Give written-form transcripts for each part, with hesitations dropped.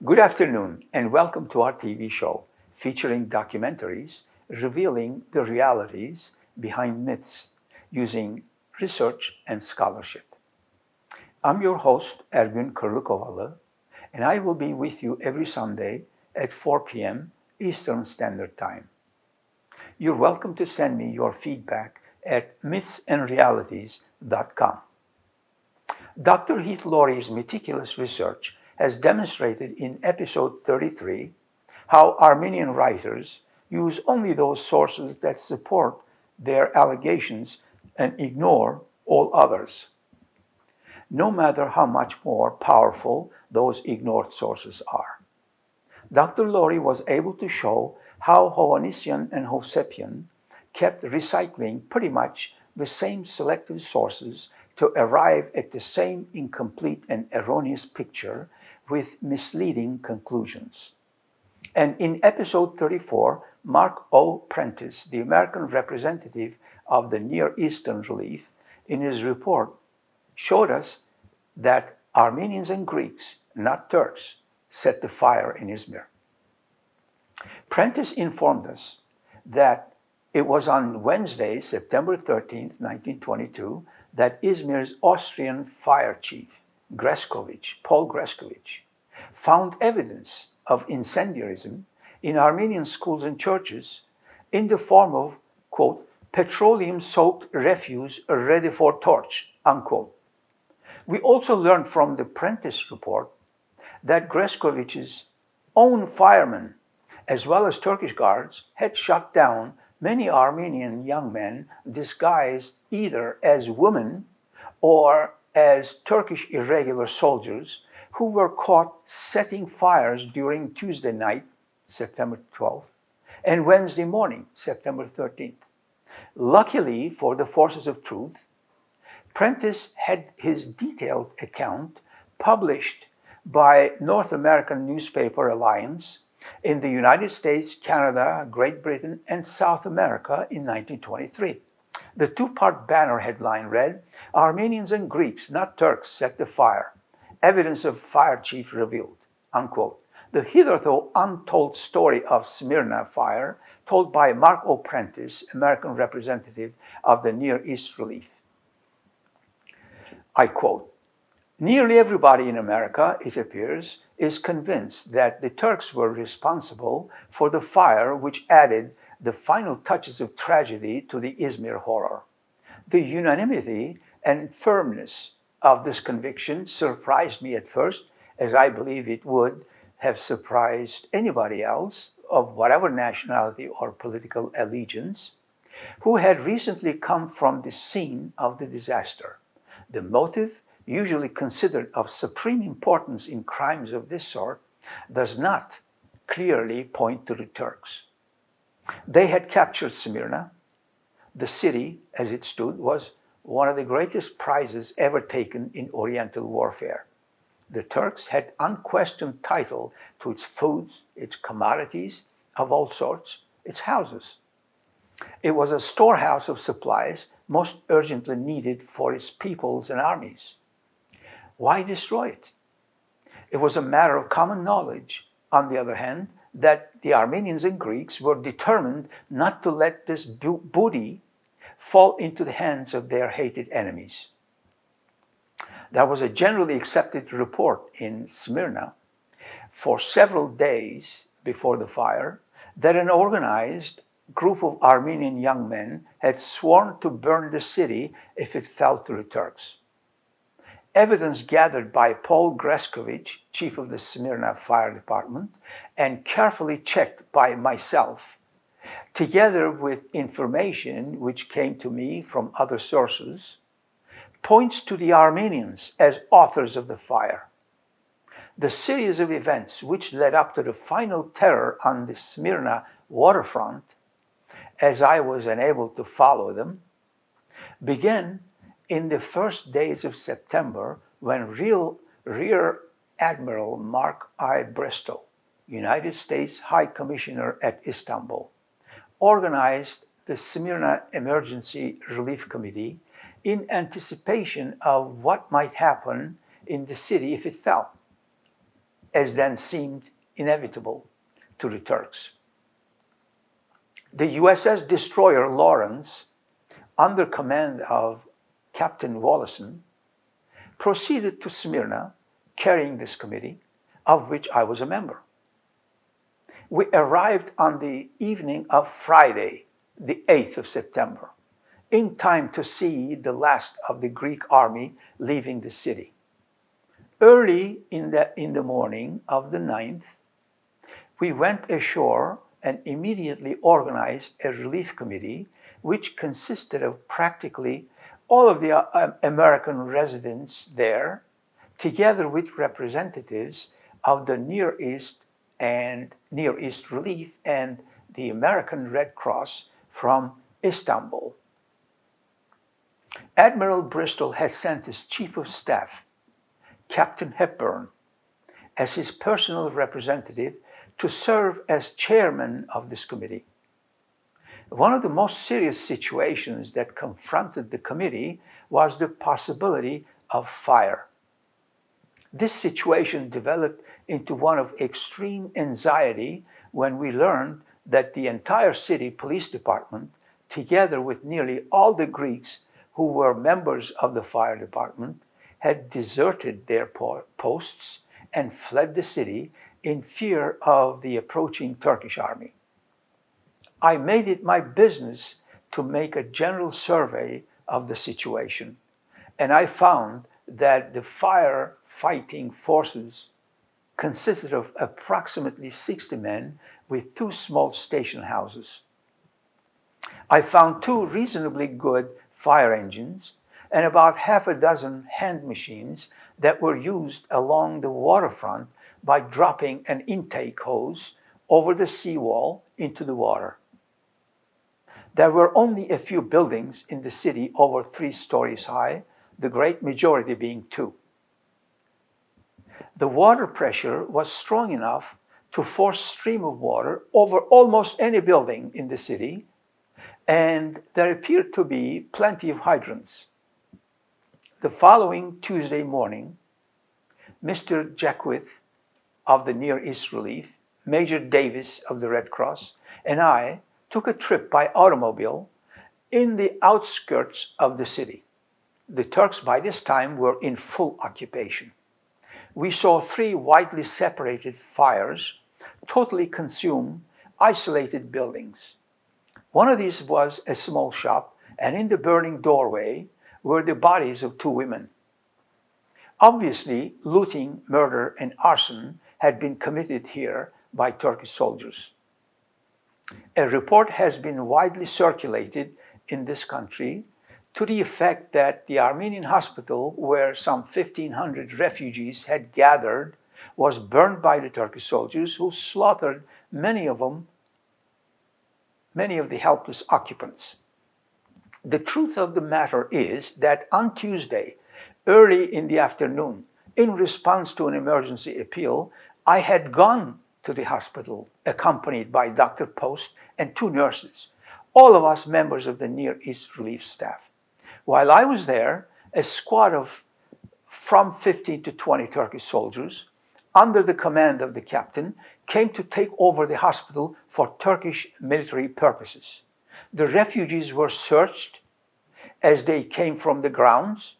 Good afternoon and welcome to our TV show featuring documentaries revealing the realities behind myths using research and scholarship. I'm your host, Ergün Kırlıkovalı, and I will be with you every Sunday at 4 p.m. Eastern Standard Time. You're welcome to send me your feedback at myth&realities.com. Dr. Heath Lowry's meticulous research has demonstrated in episode 33 how Armenian writers use only those sources that support their allegations and ignore all others, no matter how much more powerful those ignored sources are. Dr. Lowry was able to show how Hovannisian and Hovsepian kept recycling pretty much the same selective sources to arrive at the same incomplete and erroneous picture with misleading conclusions. And in episode 34, Mark O. Prentiss, the American representative of the Near Eastern Relief, in his report showed us that Armenians and Greeks, not Turks, set the fire in Izmir. Prentiss informed us that it was on Wednesday, September 13, 1922, that Izmir's Austrian fire chief, Paul Grescovich, found evidence of incendiarism in Armenian schools and churches in the form of, quote, petroleum-soaked refuse ready for torch, unquote. We also learned from the Prentiss report that Grescovich's own firemen, as well as Turkish Guards, had shot down many Armenian young men disguised either as women or as Turkish irregular soldiers who were caught setting fires during Tuesday night, September 12th, and Wednesday morning, September 13th. Luckily for the forces of truth, Prentiss had his detailed account published by North American Newspaper Alliance in the United States, Canada, Great Britain, and South America in 1923. The two-part banner headline read, Armenians and Greeks, not Turks, set the fire. Evidence of fire chief revealed, unquote. The hitherto untold story of Smyrna fire told by Mark O. Prentiss, American representative of the Near East Relief. I quote, nearly everybody in America, it appears, is convinced that the Turks were responsible for the fire which added the final touches of tragedy to the Izmir horror. The unanimity and firmness of this conviction surprised me at first, as I believe it would have surprised anybody else of whatever nationality or political allegiance who had recently come from the scene of the disaster. The motive, usually considered of supreme importance in crimes of this sort, does not clearly point to the Turks. They had captured Smyrna. The city, as it stood, was one of the greatest prizes ever taken in Oriental warfare. The Turks had unquestioned title to its foods, its commodities of all sorts, its houses. It was a storehouse of supplies most urgently needed for its peoples and armies. Why destroy it? It was a matter of common knowledge, on the other hand, that the Armenians and Greeks were determined not to let this booty fall into the hands of their hated enemies. There was a generally accepted report in Smyrna for several days before the fire that an organized group of Armenian young men had sworn to burn the city if it fell to the Turks. Evidence gathered by Paul Grescovich, chief of the Smyrna Fire Department, and carefully checked by myself, together with information which came to me from other sources, points to the Armenians as authors of the fire. The series of events which led up to the final terror on the Smyrna waterfront, as I was unable to follow them, began in the first days of September when Rear Admiral Mark I. Bristol, United States High Commissioner at Istanbul, organized the Smyrna Emergency Relief Committee in anticipation of what might happen in the city if it fell. as then seemed inevitable to the Turks. The USS destroyer Lawrence, under command of Captain Wallison, proceeded to Smyrna carrying this committee, of which I was a member. We arrived on the evening of Friday, the 8th of September, in time to see the last of the Greek army leaving the city. Early in the morning of the 9th, we went ashore and immediately organized a relief committee which consisted of practically all of the American residents there, together with representatives of the Near East Relief and the American Red Cross from Istanbul. Admiral Bristol had sent his chief of staff, Captain Hepburn, as his personal representative to serve as chairman of this committee. One of the most serious situations that confronted the committee was the possibility of fire. This situation developed into one of extreme anxiety when we learned that the entire city police department, together with nearly all the Greeks who were members of the fire department, had deserted their posts and fled the city in fear of the approaching Turkish army. I made it my business to make a general survey of the situation, and I found that the fire-fighting forces consisted of approximately 60 men with 2 small station houses. I found 2 reasonably good fire engines and about half a dozen hand machines that were used along the waterfront by dropping an intake hose over the seawall into the water. There were only a few buildings in the city over 3 stories high, the great majority being 2. The water pressure was strong enough to force a stream of water over almost any building in the city, and there appeared to be plenty of hydrants. The following Tuesday morning, Mr. Jackwith of the Near East Relief, Major Davis of the Red Cross, and I took a trip by automobile in the outskirts of the city. The Turks by this time were in full occupation. We saw 3 widely separated fires totally consume isolated buildings. One of these was a small shop, and in the burning doorway were the bodies of 2 women. Obviously, looting, murder, and arson had been committed here by Turkish soldiers. A report has been widely circulated in this country to the effect that the Armenian Hospital, where some 1,500 refugees had gathered, was burned by the Turkish soldiers who slaughtered many of the helpless occupants. The truth of the matter is that on Tuesday, early in the afternoon, in response to an emergency appeal, I had gone to the hospital accompanied by Dr. Post and 2 nurses, all of us members of the Near East Relief staff. While I was there, a squad of from 15 to 20 Turkish soldiers, under the command of the captain, came to take over the hospital for Turkish military purposes. The refugees were searched as they came from the grounds,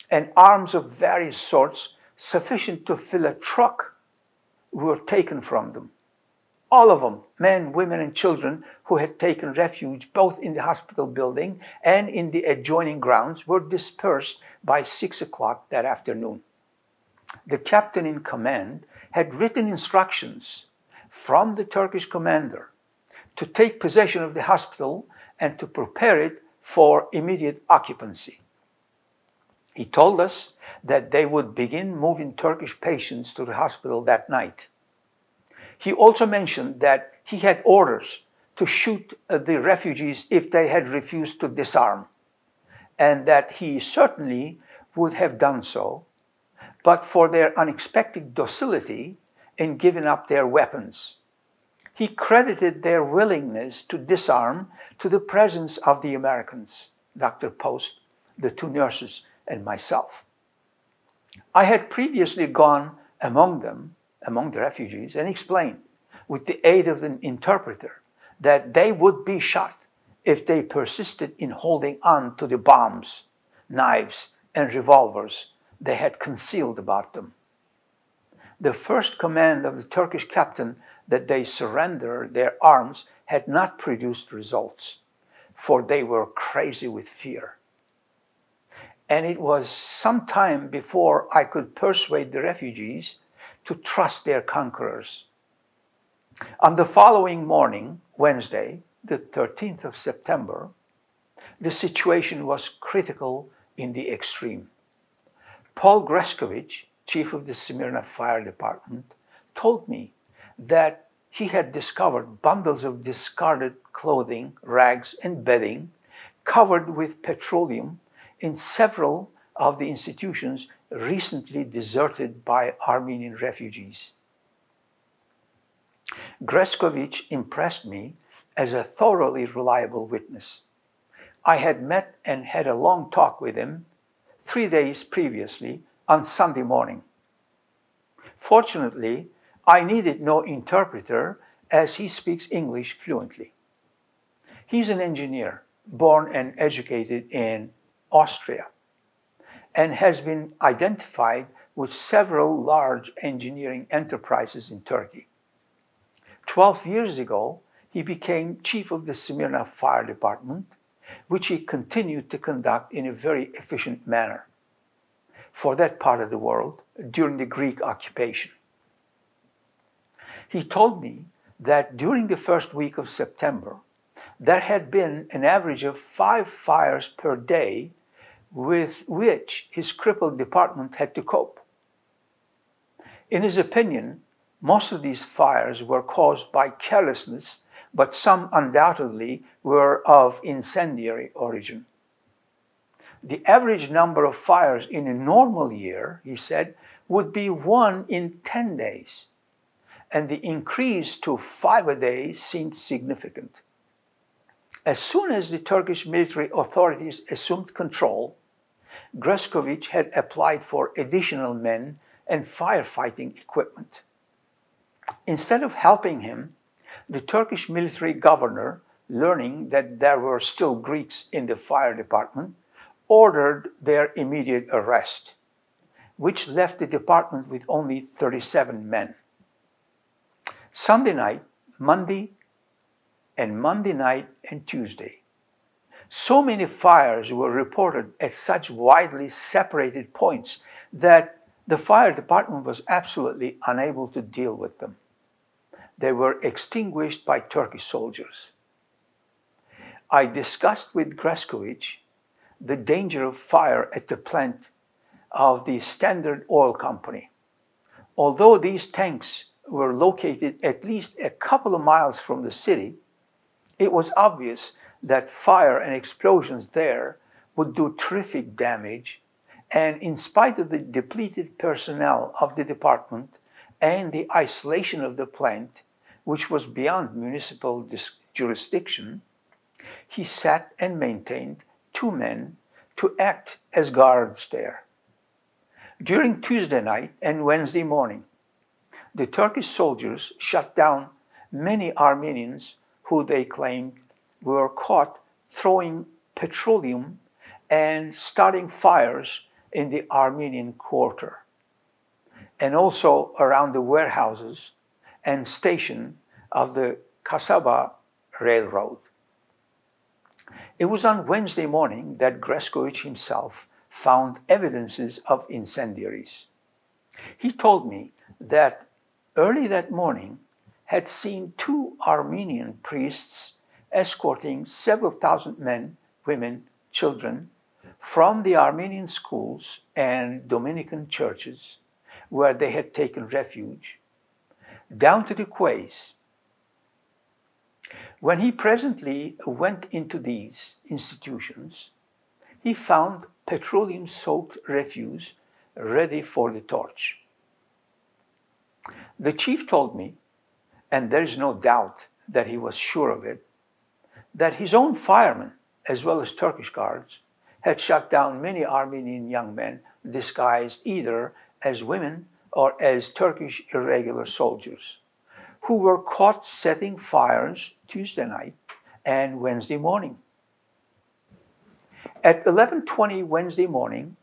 and arms of various sorts, sufficient to fill a truck, were taken from them. All of them, men, women, and children who had taken refuge both in the hospital building and in the adjoining grounds, were dispersed by 6 o'clock that afternoon. The captain in command had written instructions from the Turkish commander to take possession of the hospital and to prepare it for immediate occupancy. He told us that they would begin moving Turkish patients to the hospital that night. He also mentioned that he had orders to shoot the refugees if they had refused to disarm, and that he certainly would have done so, but for their unexpected docility in giving up their weapons. He credited their willingness to disarm to the presence of the Americans, Dr. Post, the 2 nurses, and myself. I had previously gone among them among the refugees and explained, with the aid of an interpreter, that they would be shot if they persisted in holding on to the bombs, knives, and revolvers they had concealed about them. The first command of the Turkish captain that they surrender their arms had not produced results, for they were crazy with fear. And it was some time before I could persuade the refugees to trust their conquerors. On the following morning, Wednesday, the 13th of September, the situation was critical in the extreme. Paul Grescovich, chief of the Smyrna fire department, told me that he had discovered bundles of discarded clothing, rags, and bedding covered with petroleum in several of the institutions recently deserted by Armenian refugees. Grescovich impressed me as a thoroughly reliable witness. I had met and had a long talk with him 3 days previously on Sunday morning. Fortunately, I needed no interpreter as he speaks English fluently. He's an engineer, born and educated in Austria, and has been identified with several large engineering enterprises in Turkey. 12 years ago, he became chief of the Smyrna fire department, which he continued to conduct in a very efficient manner for that part of the world during the Greek occupation. He told me that during the first week of September, there had been an average of 5 fires per day with which his crippled department had to cope. In his opinion, most of these fires were caused by carelessness, but some undoubtedly were of incendiary origin. The average number of fires in a normal year, he said, would be 1 in 10 days, and the increase to 5 a day seemed significant. As soon as the Turkish military authorities assumed control, Grescovich had applied for additional men and firefighting equipment. Instead of helping him, the Turkish military governor, learning that there were still Greeks in the fire department, ordered their immediate arrest, which left the department with only 37 men. Sunday night, Monday night, and Tuesday, so many fires were reported at such widely separated points that the fire department was absolutely unable to deal with them. They were extinguished by Turkish soldiers. I discussed with Grescovich the danger of fire at the plant of the Standard Oil Company. Although these tanks were located at least a couple of miles from the city, it was obvious that fire and explosions there would do terrific damage, and in spite of the depleted personnel of the department and the isolation of the plant, which was beyond municipal jurisdiction, he sat and maintained 2 men to act as guards there. During Tuesday night and Wednesday morning, the Turkish soldiers shut down many Armenians who they claimed were caught throwing petroleum and starting fires in the Armenian quarter, and also around the warehouses and station of the Kasaba Railroad. It was on Wednesday morning that Grescovich himself found evidences of incendiaries. He told me that early that morning had seen 2 Armenian priests escorting several thousand men, women, children from the Armenian schools and Dominican churches where they had taken refuge down to the quays. When he presently went into these institutions, he found petroleum-soaked refuse ready for the torch. The chief told me, and there is no doubt that he was sure of it, that his own firemen, as well as Turkish guards, had shot down many Armenian young men disguised either as women or as Turkish irregular soldiers, who were caught setting fires Tuesday night and Wednesday morning. At 11:20 Wednesday morning,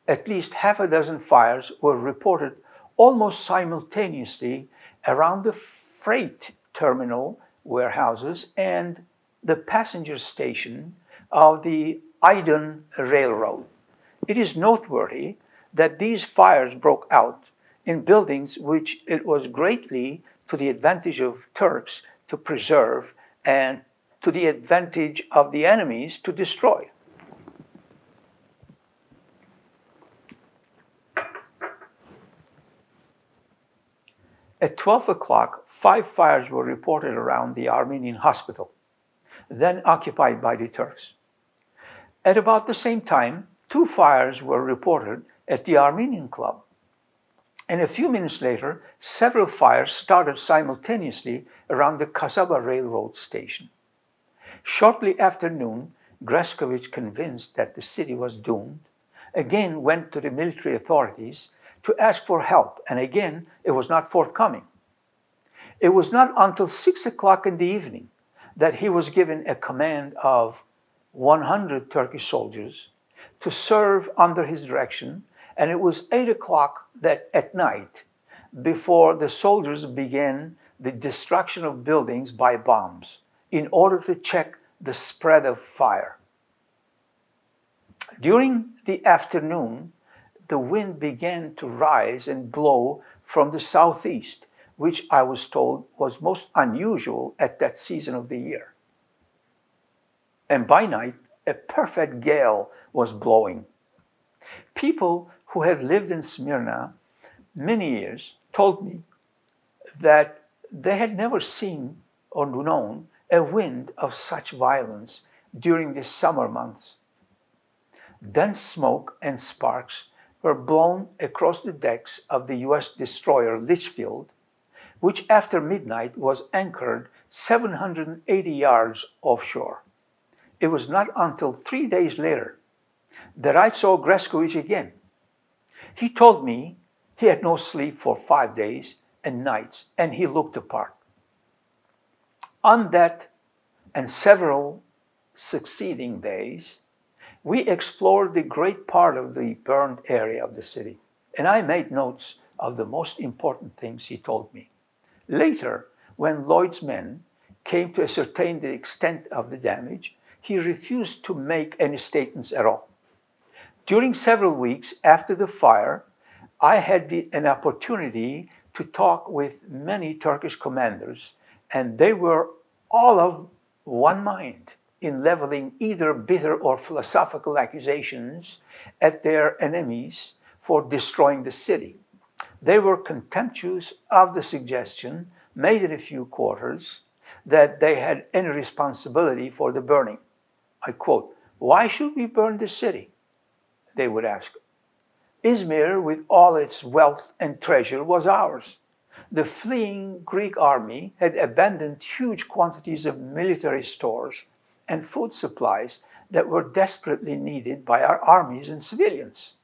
at least half a dozen fires were reported almost simultaneously around the freight terminal warehouses and the passenger station of the Aydın Railroad. It is noteworthy that these fires broke out in buildings which it was greatly to the advantage of Turks to preserve and to the advantage of the enemies to destroy. At 12 o'clock, 5 fires were reported around the Armenian Hospital, then occupied by the Turks. At about the same time, 2 fires were reported at the Armenian Club. And a few minutes later, several fires started simultaneously around the Kasaba Railroad station. Shortly after noon, Grescovich, convinced that the city was doomed, again went to the military authorities to ask for help, and again it was not forthcoming. It was not until 6 o'clock in the evening that he was given a command of 100 Turkish soldiers to serve under his direction, and it was 8 o'clock that at night before the soldiers began the destruction of buildings by bombs in order to check the spread of fire. During the afternoon, the wind began to rise and blow from the southeast, which I was told was most unusual at that season of the year. And by night, a perfect gale was blowing. People who had lived in Smyrna many years told me that they had never seen or known a wind of such violence during the summer months. Dense smoke and sparks were blown across the decks of the U.S. destroyer Litchfield, which after midnight was anchored 780 yards offshore. It was not until 3 days later that I saw Grescovich again. He told me he had no sleep for 5 days and nights, and he looked the part. On that and several succeeding days, we explored the great part of the burned area of the city, and I made notes of the most important things he told me. Later, when Lloyd's men came to ascertain the extent of the damage, he refused to make any statements at all. During several weeks after the fire, I had an opportunity to talk with many Turkish commanders, and they were all of one mind in leveling either bitter or philosophical accusations at their enemies for destroying the city. They were contemptuous of the suggestion made in a few quarters that they had any responsibility for the burning. I quote, "Why should we burn the city?" they would ask. "Izmir, with all its wealth and treasure, was ours. The fleeing Greek army had abandoned huge quantities of military stores and food supplies that were desperately needed by our armies and civilians.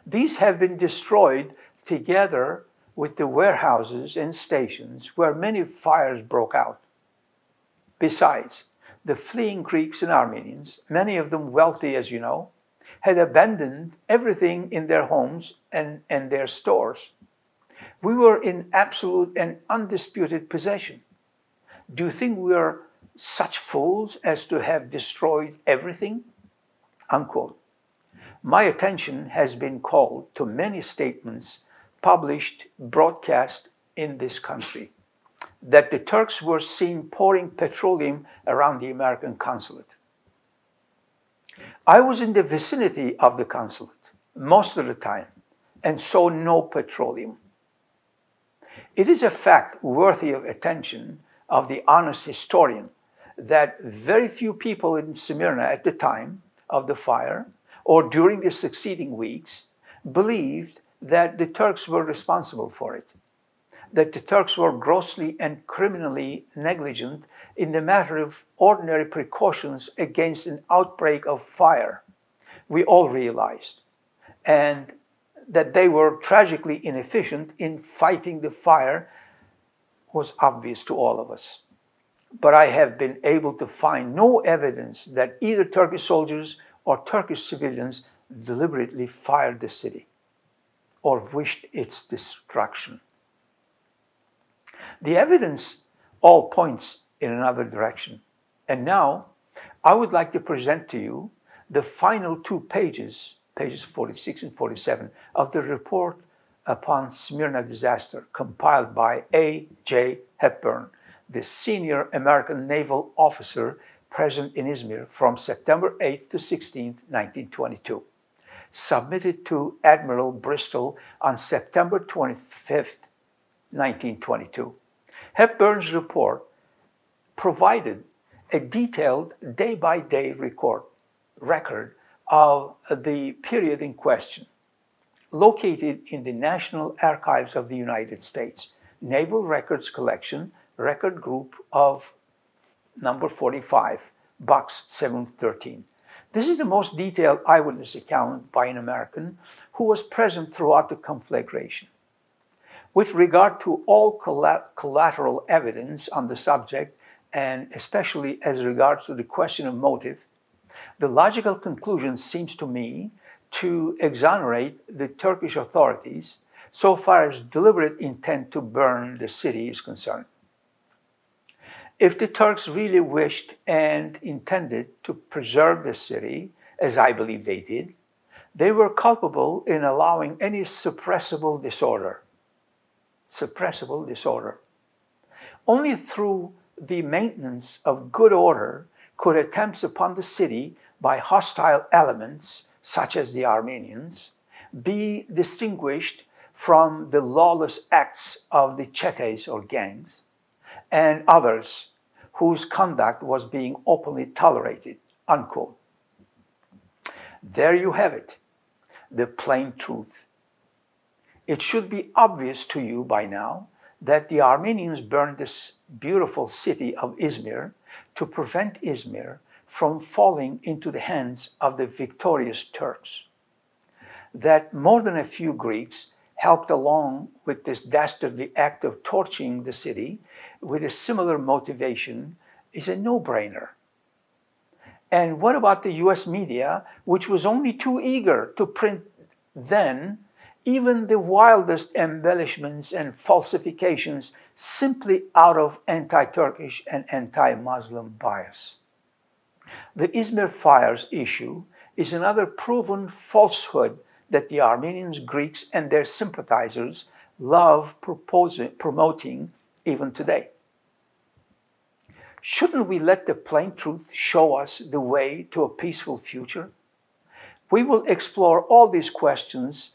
These have been destroyed together with the warehouses and stations where many fires broke out. Besides, the fleeing Greeks and Armenians, many of them wealthy as you know, had abandoned everything in their homes and their stores. We were in absolute and undisputed possession. Do you think we are such fools as to have destroyed everything?" Unquote. My attention has been called to many statements published, broadcast in this country, that the Turks were seen pouring petroleum around the American consulate. I was in the vicinity of the consulate most of the time and saw no petroleum. It is a fact worthy of attention of the honest historian that very few people in Smyrna at the time of the fire or during the succeeding weeks believed that the Turks were responsible for it, that the Turks were grossly and criminally negligent in the matter of ordinary precautions against an outbreak of fire. We all realized, and that they were tragically inefficient in fighting the fire was obvious to all of us. But I have been able to find no evidence that either Turkish soldiers or Turkish civilians deliberately fired the city or wished its destruction. The evidence all points in another direction. And now, I would like to present to you the final 2 pages, pages 46 and 47, of the report upon Smyrna disaster compiled by A.J. Hepburn, the senior American naval officer present in Izmir from September 8 to 16, 1922, submitted to Admiral Bristol on September 25, 1922. Hepburn's report provided a detailed day-by-day record of the period in question, located in the National Archives of the United States, Naval Records Collection, Record Group of number 45, Box 713. This is the most detailed eyewitness account by an American who was present throughout the conflagration. With regard to all collateral evidence on the subject, and especially as regards to the question of motive, the logical conclusion seems to me to exonerate the Turkish authorities so far as deliberate intent to burn the city is concerned. If the Turks really wished and intended to preserve the city, as I believe they did, they were culpable in allowing any suppressible disorder. Only through the maintenance of good order could attempts upon the city by hostile elements, such as the Armenians, be distinguished from the lawless acts of the chetes or gangs, and others whose conduct was being openly tolerated, unquote. There you have it, the plain truth. It should be obvious to you by now that the Armenians burned this beautiful city of Izmir to prevent Izmir from falling into the hands of the victorious Turks. That more than a few Greeks helped along with this dastardly act of torching the city with a similar motivation is a no-brainer. And what about the US media, which was only too eager to print then even the wildest embellishments and falsifications simply out of anti-Turkish and anti-Muslim bias? The Izmir fires issue is another proven falsehood that the Armenians, Greeks, and their sympathizers love promoting even today. Shouldn't we let the plain truth show us the way to a peaceful future? We will explore all these questions.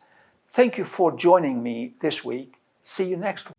Thank you for joining me this week. See you next week.